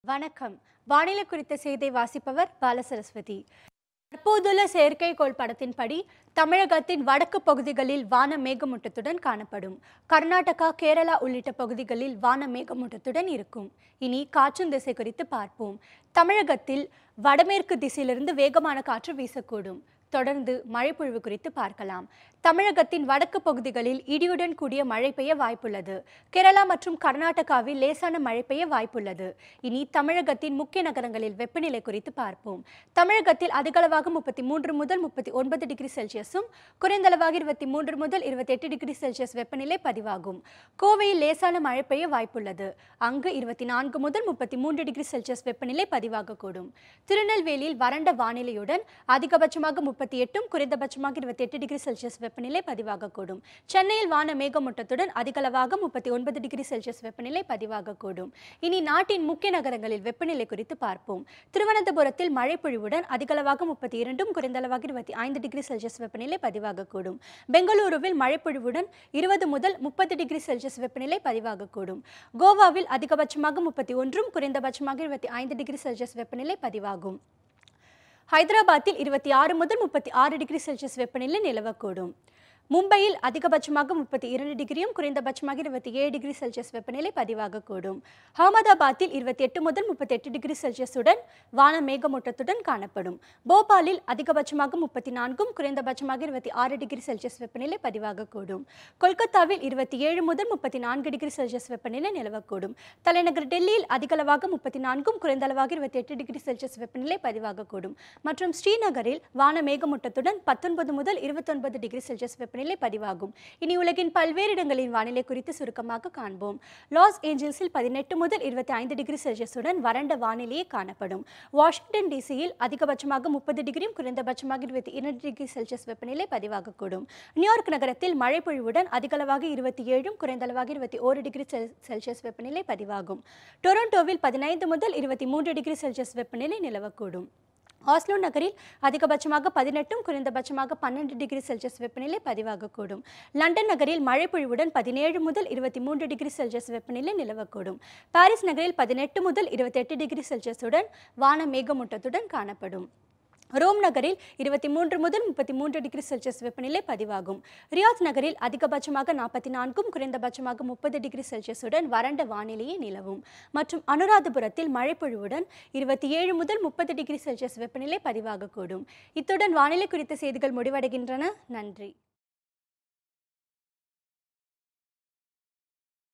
வணக்கம். வானிலை குறித்த செய்தியை வாசிப்பவர் பாலசரஸ்வதி. தற்போதுள்ள செயற்கைக்கோள் படத்தின்படி தமிழகத்தின் வடக்கு பகுதிகளில் வான மேகமூட்டத்துடன் காணப்படும். கர்நாடகா, கேரளா உள்ளிட்ட பகுதிகளில் வான மேகமூட்டத்துடன் இருக்கும். இனி காற்றின் திசை குறித்து பார்ப்போம். தமிழகத்தில் வடமேற்கு திசையிலிருந்து வேகமான காற்று வீசக்கூடும். தொடர்ந்து மழைப்பொழிவு குறித்து பார்க்கலாம். தமிழகத்தின் வடக்கு பகுதிகளில் இடியுடன் கூடிய மழை பெய்ய வாய்ப்புள்ளது. கேரளா மற்றும் கர்நாடகாவில் லேசான மழை பெய்ய வாய்ப்புள்ளது. இனி தமிழகத்தின் முக்கிய நகரங்களில் வெப்பநிலை குறித்து பார்ப்போம். தமிழகத்தில் அதிகளவாக 33 முதல் 39 டிகிரி செல்சியஸும் குறைந்தளவாக 23 முதல் 28 டிகிரி செல்சியஸ் வெப்பநிலை பதிவாகும். கோவையில் லேசான மழை பெய்ய வாய்ப்புள்ளது. அங்கு 24 முதல் 33 டிகிரி செல்சியஸ் வெப்பநிலை பதிவாகக்கூடும். திருநெல்வேலியில் வறண்ட வானிலையுடன் அதிகபட்சமாக 38 குறைந்தபட்சமாக 28 டிகிரி செல்சியஸ் வெப்பநிலை பதிவாகக்கூடும். சென்னையில் வான மேகமூட்டத்துடன் அதிகளவாக 39 டிகிரி செல்சியஸ் வெப்பநிலை பதிவாகக்கூடும். இனி நாட்டின் முக்கிய நகரங்களில் வெப்பநிலை குறித்து பார்ப்போம். திருவனந்தபுரத்தில் மழை பொழிவுடன் அதிகளவாக 32 குறைந்தளவாக 25 டிகிரி செல்சியஸ் வெப்பநிலை பதிவாகக்கூடும். பெங்களூருவில் மழை பொழிவுடன் 20 முதல் 30 டிகிரி செல்சியஸ் வெப்பநிலை பதிவாகக்கூடும். கோவாவில் அதிகபட்சமாக 31 குறைந்தபட்சமாக 25 டிகிரி செல்சியஸ் வெப்பநிலை பதிவாகும். ஹைதராபாத்தில் 26 முதல் 36 டிகிரி செல்சியஸ் வெப்பநிலை நிலவக்கூடும். மும்பையில் அதிகபட்சமாக 32 டிகிரியும் குறைந்தபட்சமாக 27 டிகிரி செல்சியஸ் வெப்பநிலை பதிவாகக்கூடும். அகமதாபாத்தில் 28 முதல் 38 டிகிரி செல்சியஸுடன் வான மேகமூட்டத்துடன் காணப்படும். போபாலில் அதிகபட்சமாக 34 குறைந்தபட்சமாக 26 டிகிரி செல்சியஸ் வெப்பநிலை பதிவாகக்கூடும். கொல்கத்தாவில் 27 முதல் 34 டிகிரி செல்சியஸ் வெப்பநிலை நிலவக்கூடும். தலைநகர் டெல்லியில் அதிகளவாக 34 குறைந்தளவாக 28 டிகிரி செல்சியஸ் வெப்பநிலை பதிவாகக்கூடும். மற்றும் ஸ்ரீநகரில் வான மேகமூட்டத்துடன் 19 முதல் 29 டிகிரி செல்சியஸ் வெப்பநிலை பதிவாகும். இனி உலகின் பல்வேறு இடங்களின் வானிலை குறித்து சுருக்கமாக காண்போம். லாஸ் ஏஞ்சல்ஸில் 18 முதல் 25 டிகிரி செல்சியஸுடன் வறண்ட வானிலையே காணப்படும். வாஷிங்டன் டிசியில் அதிகபட்சமாக 30 டிகிரியும் குறைந்தபட்சமாக 22 டிகிரி செல்சியஸ் வெப்பநிலை பதிவாகக்கூடும். நியூயார்க் நகரத்தில் மழை பொழிவுடன் அதிகளவாக 27 குறைந்தளவாக 21 டிகிரி செல்சியஸ் வெப்பநிலை பதிவாகும். டொரண்டோவில் 15 முதல் 23 டிகிரி செல்சியஸ் வெப்பநிலை நிலவக்கூடும். ஆஸ்லோ நகரில் அதிகபட்சமாக 18 குறைந்தபட்சமாக 12 டிகிரி செல்சியஸ் வெப்பநிலை பதிவாகக்கூடும். லண்டன் நகரில் மழை பொழிவுடன் 17 முதல் 23 டிகிரி செல்சியஸ் வெப்பநிலை நிலவக்கூடும். பாரிஸ் நகரில் 18 முதல் 28 டிகிரி செல்சியஸுடன் வான மேகமூட்டத்துடன் காணப்படும். ரோம் நகரில் 23 முதல் 33 டிகிரி செல்சியஸ் வெப்பநிலை பதிவாகும். ரியாத் நகரில் அதிகபட்சமாக 44 குறைந்தபட்சமாக 30 டிகிரி செல்சியஸுடன் வறண்ட வானிலையே நிலவும். மற்றும் அனுராதபுரத்தில் மழை பொழிவுடன் 27 முதல் 30 டிகிரி செல்சியஸ் வெப்பநிலை பதிவாகக்கூடும். இத்துடன் வானிலை குறித்த செய்திகள் முடிவடைகின்றன. நன்றி.